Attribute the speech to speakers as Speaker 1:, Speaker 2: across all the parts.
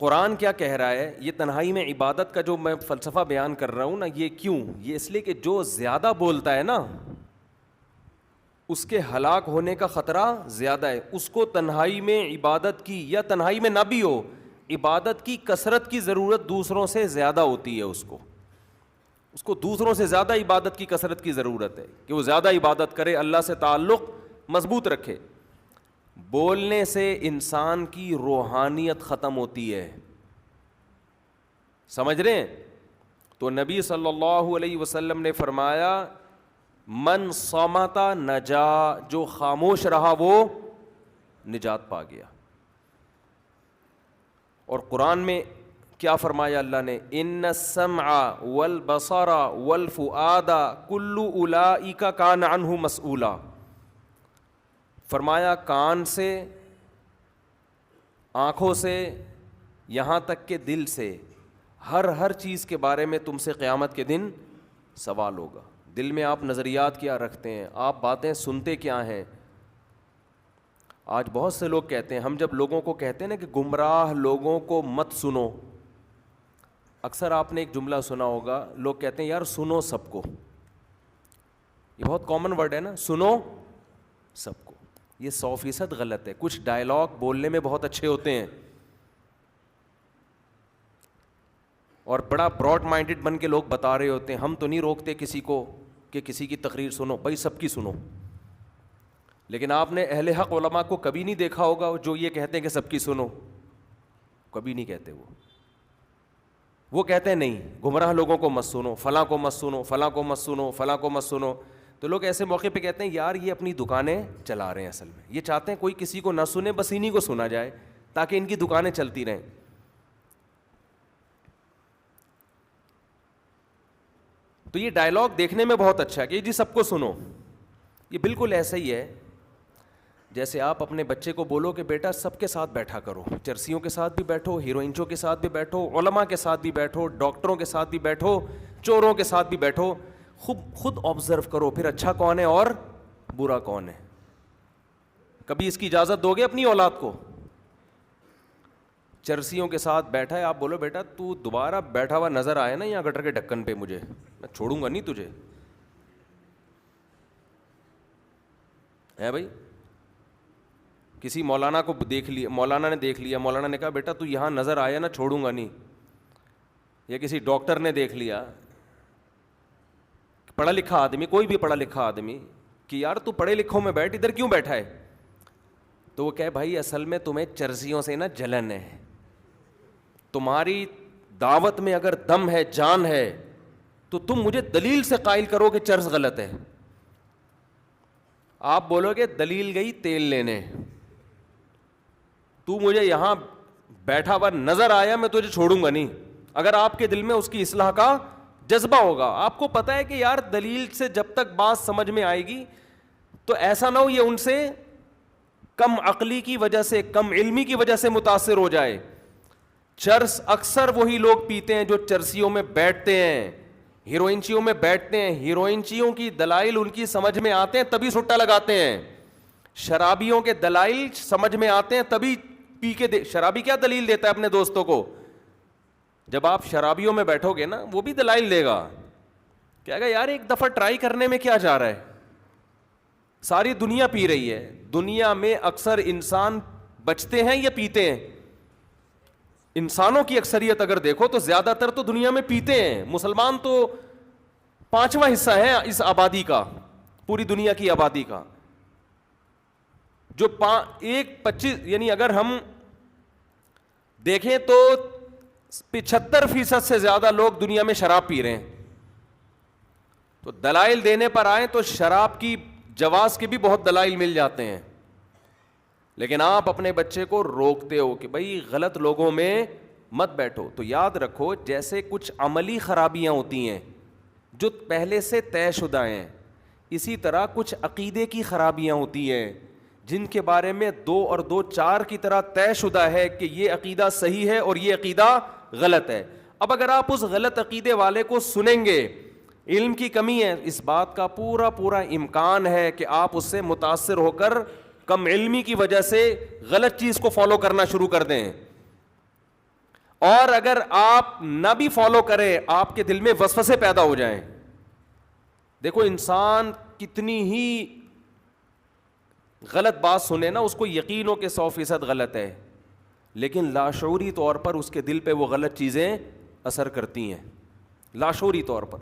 Speaker 1: قرآن کیا کہہ رہا ہے؟ یہ تنہائی میں عبادت کا جو میں فلسفہ بیان کر رہا ہوں نا، یہ کیوں؟ یہ اس لیے کہ جو زیادہ بولتا ہے نا اس کے ہلاک ہونے کا خطرہ زیادہ ہے. اس کو تنہائی میں عبادت کی، یا تنہائی میں نہ بھی ہو، عبادت کی کثرت کی ضرورت دوسروں سے زیادہ ہوتی ہے. اس کو دوسروں سے زیادہ عبادت کی کثرت کی ضرورت ہے کہ وہ زیادہ عبادت کرے، اللہ سے تعلق مضبوط رکھے. بولنے سے انسان کی روحانیت ختم ہوتی ہے، سمجھ رہے ہیں؟ تو نبی صلی اللہ علیہ وسلم نے فرمایا من صمت نجا، جو خاموش رہا وہ نجات پا گیا. اور قرآن میں کیا فرمایا اللہ نے؟ ان السمع والبصر والفؤاد کل اولئک کان عنہ مسئولا. فرمایا کان سے، آنکھوں سے، یہاں تک کہ دل سے، ہر چیز کے بارے میں تم سے قیامت کے دن سوال ہوگا. دل میں آپ نظریات کیا رکھتے ہیں، آپ باتیں سنتے کیا ہیں. آج بہت سے لوگ کہتے ہیں، ہم جب لوگوں کو کہتے ہیں نا کہ گمراہ لوگوں کو مت سنو، اکثر آپ نے ایک جملہ سنا ہوگا، لوگ کہتے ہیں یار سنو سب کو. یہ بہت کامن ورڈ ہے نا، سنو سب کو. یہ 100% غلط ہے. کچھ ڈائلاگ بولنے میں بہت اچھے ہوتے ہیں اور بڑا براڈ مائنڈڈ بن کے لوگ بتا رہے ہوتے ہیں، ہم تو نہیں روکتے کسی کو کہ کسی کی تقریر سنو، بھائی سب کی سنو. لیکن آپ نے اہل حق علماء کو کبھی نہیں دیکھا ہوگا جو یہ کہتے ہیں کہ سب کی سنو، کبھی نہیں کہتے. وہ کہتے ہیں نہیں، گمراہ لوگوں کو مت سنو، فلاں کو مت سنو، فلاں کو مت سنو، فلاں کو مت سنو. تو لوگ ایسے موقع پہ کہتے ہیں یار یہ اپنی دکانیں چلا رہے ہیں، اصل میں یہ چاہتے ہیں کوئی کسی کو نہ سنے، بس انہیں کو سنا جائے تاکہ ان کی دکانیں چلتی رہیں. تو یہ ڈائلاگ دیکھنے میں بہت اچھا ہے کہ جی سب کو سنو. یہ بالکل ایسا ہی ہے جیسے آپ اپنے بچے کو بولو کہ بیٹا سب کے ساتھ بیٹھا کرو، چرسیوں کے ساتھ بھی بیٹھو، ہیروئنچوں کے ساتھ بھی بیٹھو، علماء کے ساتھ بھی بیٹھو، ڈاکٹروں کے ساتھ بھی بیٹھو، چوروں کے ساتھ بھی بیٹھو. خود آبزرو کرو پھر اچھا کون ہے اور برا کون ہے. کبھی اس کی اجازت دو گے اپنی اولاد کو؟ چرسیوں کے ساتھ بیٹھا ہے، آپ بولو بیٹا تو دوبارہ بیٹھا ہوا نظر آئے نا یہاں گٹر کے ڈھکن پہ، مجھے میں چھوڑوں گا نہیں تجھے، ہے بھائی. کسی مولانا کو دیکھ لیا، مولانا نے دیکھ لیا، مولانا نے کہا بیٹا تو یہاں نظر آیا نا چھوڑوں گا نہیں. یا کسی ڈاکٹر نے دیکھ لیا، پڑھا لکھا آدمی، کوئی بھی پڑھا لکھا آدمی، کہ یار تو پڑھے لکھوں میں بیٹھ، ادھر کیوں بیٹھا ہے؟ تو وہ کہے بھائی اصل میں تمہیں چرسیوں سے نا جلن ہے، تمہاری دعوت میں اگر دم ہے، جان ہے، تو تم مجھے دلیل سے قائل کرو کہ چرس غلط ہے. آپ بولو گے دلیل گئی تیل لینے، تو مجھے یہاں بیٹھا ہوا نظر آیا میں تجھے چھوڑوں گا نہیں. اگر آپ کے دل میں اس کی اصلاح کا جذبہ ہوگا، آپ کو پتہ ہے کہ یار دلیل سے جب تک بات سمجھ میں آئے گی تو ایسا نہ ہو یہ ان سے کم عقلی کی وجہ سے، کم علمی کی وجہ سے متاثر ہو جائے. چرس اکثر وہی لوگ پیتے ہیں جو چرسیوں میں بیٹھتے ہیں، ہیروئنچیوں میں بیٹھتے ہیں. ہیروئنچیوں کی دلائل ان کی سمجھ میں آتے ہیں تبھی سٹا لگاتے ہیں. شرابیوں کے دلائل سمجھ میں آتے ہیں تبھی پی کے شرابی کیا دلیل دیتا ہے اپنے دوستوں کو؟ جب آپ شرابیوں میں بیٹھو گے نا وہ بھی دلائل دے گا، کہے گا یار ایک دفعہ ٹرائی کرنے میں کیا جا رہا ہے، ساری دنیا پی رہی ہے. دنیا میں اکثر انسان بچتے ہیں یا پیتے ہیں؟ انسانوں کی اکثریت اگر دیکھو تو زیادہ تر تو دنیا میں پیتے ہیں. مسلمان تو 5واں حصہ ہے اس آبادی کا، پوری دنیا کی آبادی کا. جو 25 یعنی اگر ہم دیکھیں تو 75% سے زیادہ لوگ دنیا میں شراب پی رہے ہیں. تو دلائل دینے پر آئیں تو شراب کی جواز کے بھی بہت دلائل مل جاتے ہیں. لیکن آپ اپنے بچے کو روکتے ہو کہ بھائی غلط لوگوں میں مت بیٹھو. تو یاد رکھو جیسے کچھ عملی خرابیاں ہوتی ہیں جو پہلے سے طے شدہ ہیں، اسی طرح کچھ عقیدے کی خرابیاں ہوتی ہیں جن کے بارے میں 2 اور 2 4 کی طرح طے شدہ ہے کہ یہ عقیدہ صحیح ہے اور یہ عقیدہ غلط ہے. اب اگر آپ اس غلط عقیدے والے کو سنیں گے، علم کی کمی ہے، اس بات کا پورا امکان ہے کہ آپ اس سے متاثر ہو کر کم علمی کی وجہ سے غلط چیز کو فالو کرنا شروع کر دیں. اور اگر آپ نہ بھی فالو کریں, آپ کے دل میں وسوسے پیدا ہو جائیں. دیکھو انسان کتنی ہی غلط بات سنے نا, اس کو یقین ہو کہ 100% غلط ہے, لیکن لاشعوری طور پر اس کے دل پہ وہ غلط چیزیں اثر کرتی ہیں, لاشعوری طور پر.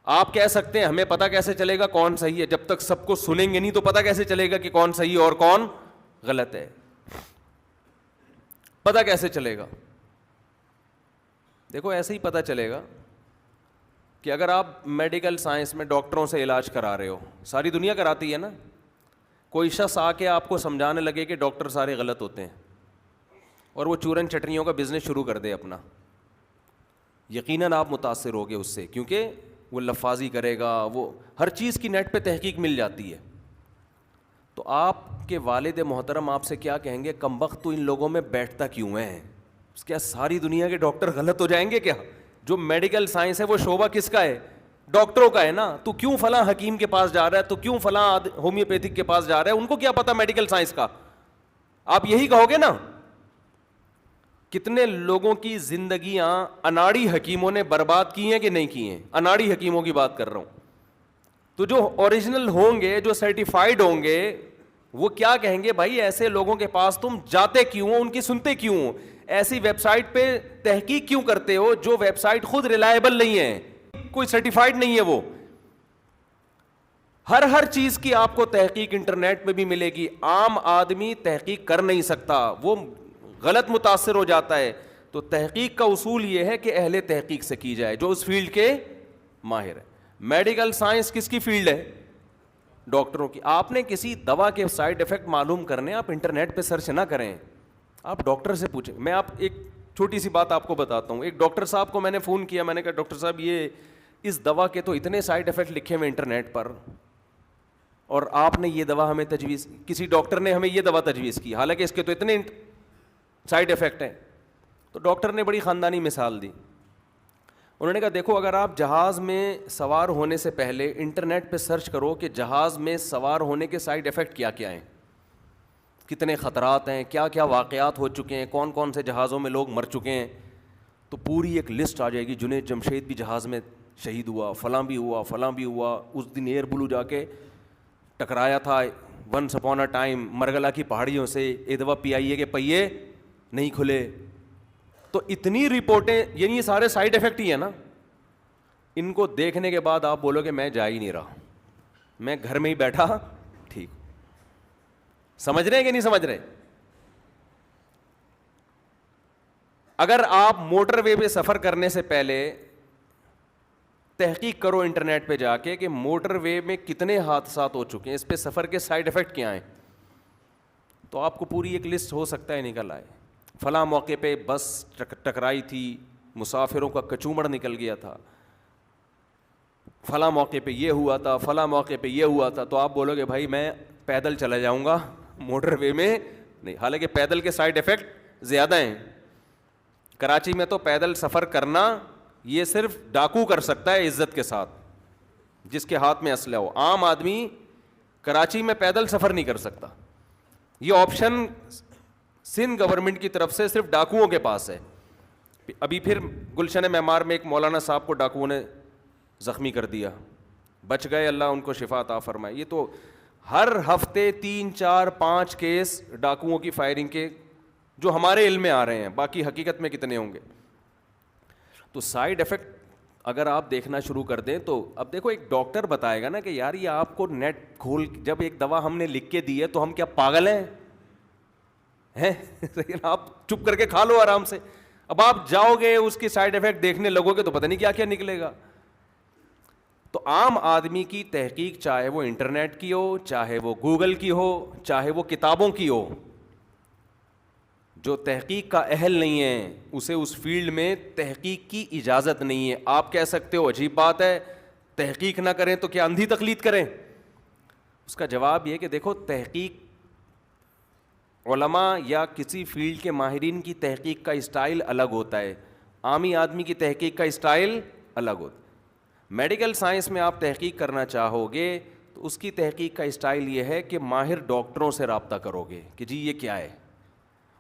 Speaker 1: آپ کہہ سکتے ہیں ہمیں پتہ کیسے چلے گا کون صحیح ہے, جب تک سب کو سنیں گے نہیں تو پتہ کیسے چلے گا کہ کون صحیح ہے اور کون غلط ہے, پتہ کیسے چلے گا؟ دیکھو ایسے ہی پتہ چلے گا کہ اگر آپ میڈیکل سائنس میں ڈاکٹروں سے علاج کرا رہے ہو, ساری دنیا کراتی ہے نا, کوئی شخص آ کے آپ کو سمجھانے لگے کہ ڈاکٹر سارے غلط ہوتے ہیں اور وہ چورن چٹنیوں کا بزنس شروع کر دے اپنا, یقیناً آپ متاثر ہوگے اس سے, کیونکہ وہ لفاظی کرے گا, وہ ہر چیز کی نیٹ پہ تحقیق مل جاتی ہے. تو آپ کے والد محترم آپ سے کیا کہیں گے, کمبخت تو ان لوگوں میں بیٹھتا کیوں ہے, کیا ساری دنیا کے ڈاکٹر غلط ہو جائیں گے کیا؟ جو میڈیکل سائنس ہے وہ شعبہ کس کا ہے؟ ڈاکٹروں کا ہے نا. تو کیوں فلاں حکیم کے پاس جا رہا ہے, تو کیوں فلاں ہومیوپیتھک کے پاس جا رہا ہے, ان کو کیا پتا میڈیکل سائنس کا؟ آپ یہی کہو گے نا. کتنے لوگوں کی زندگیاں اناڑی حکیموں نے برباد کی ہیں کہ نہیں کی ہیں؟ اناڑی حکیموں کی بات کر رہا ہوں. تو جو اوریجنل ہوں گے, جو سرٹیفائڈ ہوں گے, وہ کیا کہیں گے, بھائی ایسے لوگوں کے پاس تم جاتے کیوں ہو, ان کی سنتے کیوں ہو, ایسی ویب سائٹ پہ تحقیق کیوں کرتے ہو جو ویب سائٹ خود ریلائبل نہیں ہے, کوئی سرٹیفائڈ نہیں ہے وہ. ہر چیز کی آپ کو تحقیق انٹرنیٹ پہ بھی ملے گی. عام آدمی تحقیق کر نہیں سکتا, وہ غلط متاثر ہو جاتا ہے. تو تحقیق کا اصول یہ ہے کہ اہل تحقیق سے کی جائے جو اس فیلڈ کے ماہر ہے. میڈیکل سائنس کس کی فیلڈ ہے؟ ڈاکٹروں کی. آپ نے کسی دوا کے سائیڈ ایفیکٹ معلوم کرنے, آپ انٹرنیٹ پہ سرچ نہ کریں, آپ ڈاکٹر سے پوچھیں. میں آپ ایک چھوٹی سی بات آپ کو بتاتا ہوں. ایک ڈاکٹر صاحب کو میں نے فون کیا, میں نے کہا ڈاکٹر صاحب یہ اس دوا کے تو اتنے سائیڈ ایفیکٹ لکھے ہوئے انٹرنیٹ پر, اور آپ نے یہ دوا ہمیں تجویز, کسی ڈاکٹر نے ہمیں یہ دوا تجویز کی, حالانکہ اس کے تو اتنے سائیڈ ایفیکٹ ہیں. تو ڈاکٹر نے بڑی خاندانی مثال دی. انہوں نے کہا دیکھو اگر آپ جہاز میں سوار ہونے سے پہلے انٹرنیٹ پہ سرچ کرو کہ جہاز میں سوار ہونے کے سائیڈ ایفیکٹ کیا کیا ہیں, کتنے خطرات ہیں, کیا کیا واقعات ہو چکے ہیں, کون کون سے جہازوں میں لوگ مر چکے ہیں, تو پوری ایک لسٹ آ جائے گی. جنید جمشید بھی جہاز میں شہید ہوا, فلاں بھی ہوا, فلاں بھی ہوا, اس دن ایئر بلو جا کے ٹکرایا تھا once upon a time Margalla کی پہاڑیوں سے, ادوا پی آئی اے کے پہیے نہیں کھلے. تو اتنی رپورٹیں, یعنی یہ سارے سائیڈ ایفیکٹ ہی ہیں نا. ان کو دیکھنے کے بعد آپ بولو کہ میں جا ہی نہیں رہا, میں گھر میں ہی بیٹھا ٹھیک. سمجھ رہے ہیں کہ نہیں سمجھ رہے؟ اگر آپ موٹر وے پہ سفر کرنے سے پہلے تحقیق کرو انٹرنیٹ پہ جا کے کہ موٹر وے میں کتنے حادثات ہو چکے ہیں, اس پہ سفر کے سائیڈ ایفیکٹ کیا ہیں, تو آپ کو پوری ایک لسٹ ہو سکتا ہے نکل آئے. فلاں موقع پہ بس ٹکرائی تھی, مسافروں کا کچومڑ نکل گیا تھا, فلاں موقع پہ یہ ہوا تھا, فلاں موقع پہ یہ ہوا تھا. تو آپ بولو گے بھائی میں پیدل چلا جاؤں گا, موٹر وے میں نہیں. حالانکہ پیدل کے سائیڈ ایفیکٹ زیادہ ہیں. کراچی میں تو پیدل سفر کرنا یہ صرف ڈاکو کر سکتا ہے عزت کے ساتھ, جس کے ہاتھ میں اسلحہ ہو. عام آدمی کراچی میں پیدل سفر نہیں کر سکتا. یہ آپشن سندھ گورنمنٹ کی طرف سے صرف ڈاکوؤں کے پاس ہے. ابھی پھر گلشن معمار میں ایک مولانا صاحب کو ڈاکوؤں نے زخمی کر دیا, بچ گئے, اللہ ان کو شفا عطا فرمائے. یہ تو ہر ہفتے 3, 4, 5 کیس ڈاکوؤں کی فائرنگ کے جو ہمارے علم میں آ رہے ہیں, باقی حقیقت میں کتنے ہوں گے. تو سائیڈ ایفیکٹ اگر آپ دیکھنا شروع کر دیں تو اب دیکھو ایک ڈاکٹر بتائے گا نا کہ یار یہ آپ کو نیٹ کھول, جب ایک دوا ہم نے لکھ کے دی ہے تو ہم کیا پاگل ہیں؟ آپ چپ کر کے کھا لو آرام سے. اب آپ جاؤ گے اس کی سائیڈ ایفیکٹ دیکھنے لگو گے تو پتہ نہیں کیا کیا نکلے گا. تو عام آدمی کی تحقیق چاہے وہ انٹرنیٹ کی ہو, چاہے وہ گوگل کی ہو, چاہے وہ کتابوں کی ہو, جو تحقیق کا اہل نہیں ہے اسے اس فیلڈ میں تحقیق کی اجازت نہیں ہے. آپ کہہ سکتے ہو عجیب بات ہے, تحقیق نہ کریں تو کیا اندھی تقلید کریں؟ اس کا جواب یہ کہ دیکھو تحقیق علماء یا کسی فیلڈ کے ماہرین کی تحقیق کا اسٹائل الگ ہوتا ہے, عامی آدمی کی تحقیق کا اسٹائل الگ ہوتا ہے. میڈیکل سائنس میں آپ تحقیق کرنا چاہو گے تو اس کی تحقیق کا اسٹائل یہ ہے کہ ماہر ڈاکٹروں سے رابطہ کرو گے کہ جی یہ کیا ہے,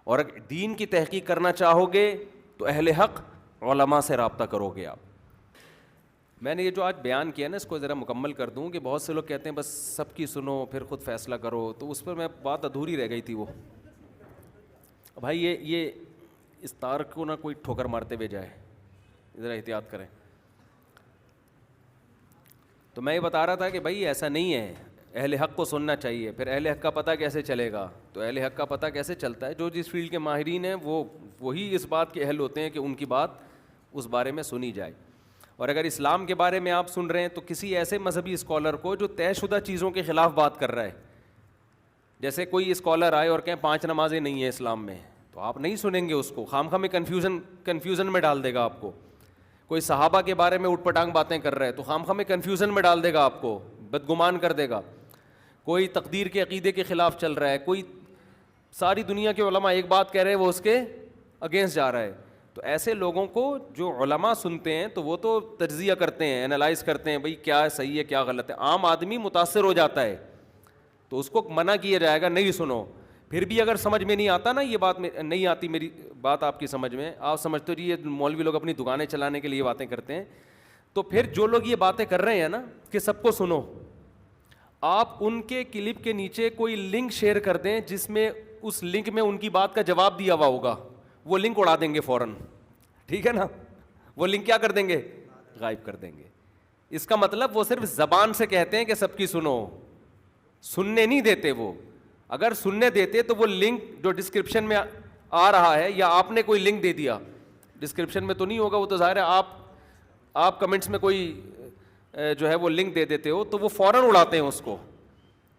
Speaker 1: اور اگر دین کی تحقیق کرنا چاہو گے تو اہل حق علماء سے رابطہ کرو گے آپ. میں نے یہ جو آج بیان کیا نا اس کو ذرا مکمل کر دوں کہ بہت سے لوگ کہتے ہیں بس سب کی سنو پھر خود فیصلہ کرو, تو اس پر میں بات ادھوری رہ گئی تھی. وہ بھائی یہ اس تار کو نہ کوئی ٹھوکر مارتے ہوئے جائے, ذرا احتیاط کریں. تو میں یہ بتا رہا تھا کہ بھائی ایسا نہیں ہے, اہل حق کو سننا چاہیے. پھر اہل حق کا پتہ کیسے چلے گا؟ تو اہل حق کا پتہ کیسے چلتا ہے؟ جو جس فیلڈ کے ماہرین ہیں وہی اس بات کے اہل ہوتے ہیں کہ ان کی بات اس بارے میں سنی جائے. اور اگر اسلام کے بارے میں آپ سن رہے ہیں تو کسی ایسے مذہبی اسکالر کو جو طے شدہ چیزوں کے خلاف بات کر رہا ہے, جیسے کوئی اسکالر آئے اور کہیں 5 نمازیں نہیں ہیں اسلام میں, تو آپ نہیں سنیں گے اس کو, خام میں کنفیوژن میں ڈال دے گا آپ کو. کوئی صحابہ کے بارے میں اٹھ پٹانگ باتیں کر رہا ہے تو خام میں کنفیوژن میں ڈال دے گا آپ کو, بدگمان کر دے گا. کوئی تقدیر کے عقیدے کے خلاف چل رہا ہے, کوئی ساری دنیا کے علماء ایک بات کہہ رہے ہیں وہ اس کے اگینسٹ جا رہا ہے. تو ایسے لوگوں کو جو علماء سنتے ہیں تو وہ تو تجزیہ کرتے ہیں, انالائز کرتے ہیں بھئی کیا صحیح ہے کیا غلط ہے. عام آدمی متاثر ہو جاتا ہے تو اس کو منع کیا جائے گا نہیں سنو. پھر بھی اگر سمجھ میں نہیں آتا نا, یہ بات نہیں آتی میری بات آپ کی سمجھ میں, آپ سمجھتے ہو جی یہ مولوی لوگ اپنی دکانیں چلانے کے لیے باتیں کرتے ہیں, تو پھر جو لوگ یہ باتیں کر رہے ہیں نا کہ سب کو سنو, آپ ان کے کلپ کے نیچے کوئی لنک شیئر کر دیں جس میں اس لنک میں ان کی بات کا جواب دیا ہوا ہوگا, وہ لنک اڑا دیں گے فوراً. ٹھیک ہے نا, وہ لنک کیا کر دیں گے؟ غائب کر دیں گے. اس کا مطلب وہ صرف زبان سے کہتے ہیں کہ سب کی سنو, سننے نہیں دیتے. وہ اگر سننے دیتے تو وہ لنک جو ڈسکرپشن میں آ رہا ہے, یا آپ نے کوئی لنک دے دیا, ڈسکرپشن میں تو نہیں ہوگا, وہ تو ظاہر ہے آپ کمنٹس میں کوئی جو ہے وہ لنک دے دیتے ہو, تو وہ فوراً اڑاتے ہیں اس کو,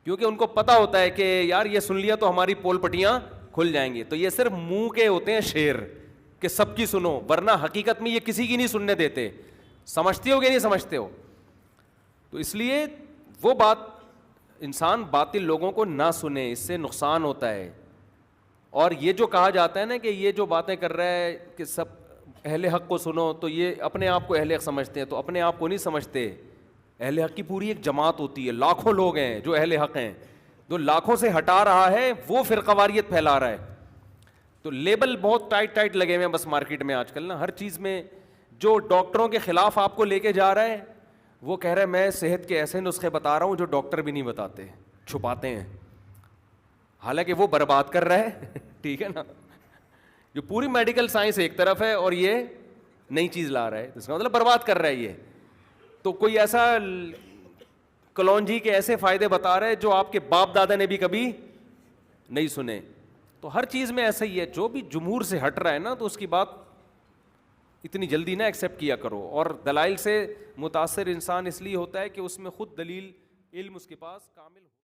Speaker 1: کیونکہ ان کو پتہ ہوتا ہے کہ یار یہ سن لیا تو ہماری پول پٹیاں کھل جائیں گی. تو یہ صرف منہ کے ہوتے ہیں شعر کہ سب کی سنو, ورنہ حقیقت میں یہ کسی کی نہیں سننے دیتے. سمجھتے ہو کہ نہیں سمجھتے ہو؟ تو اس لیے وہ بات انسان باطل لوگوں کو نہ سنے, اس سے نقصان ہوتا ہے. اور یہ جو کہا جاتا ہے نا کہ یہ جو باتیں کر رہا ہے کہ سب اہل حق کو سنو, تو یہ اپنے آپ کو اہل حق سمجھتے ہیں. تو اپنے آپ کو نہیں سمجھتے, اہل حق کی پوری ایک جماعت ہوتی ہے, لاکھوں لوگ ہیں جو اہل حق ہیں. جو لاکھوں سے ہٹا رہا ہے وہ فرقواریت پھیلا رہا ہے. تو لیبل بہت ٹائٹ لگے ہوئے ہیں بس مارکیٹ میں آج کل نا, ہر چیز میں. جو ڈاکٹروں کے خلاف آپ کو لے کے جا رہا ہے وہ کہہ رہا ہے میں صحت کے ایسے نسخے بتا رہا ہوں جو ڈاکٹر بھی نہیں بتاتے, چھپاتے ہیں, حالانکہ وہ برباد کر رہا ہے. ٹھیک ہے نا, جو پوری میڈیکل سائنس ایک طرف ہے اور یہ نئی چیز لا رہا ہے, اس کا مطلب برباد کر رہا ہے یہ. تو کوئی ایسا کلونجی کے ایسے فائدے بتا رہے جو آپ کے باپ دادا نے بھی کبھی نہیں سنے. تو ہر چیز میں ایسا ہی ہے, جو بھی جمہور سے ہٹ رہا ہے نا تو اس کی بات اتنی جلدی نہ ایکسیپٹ کیا کرو. اور دلائل سے متاثر انسان اس لیے ہوتا ہے کہ اس میں خود دلیل علم اس کے پاس کامل ہو.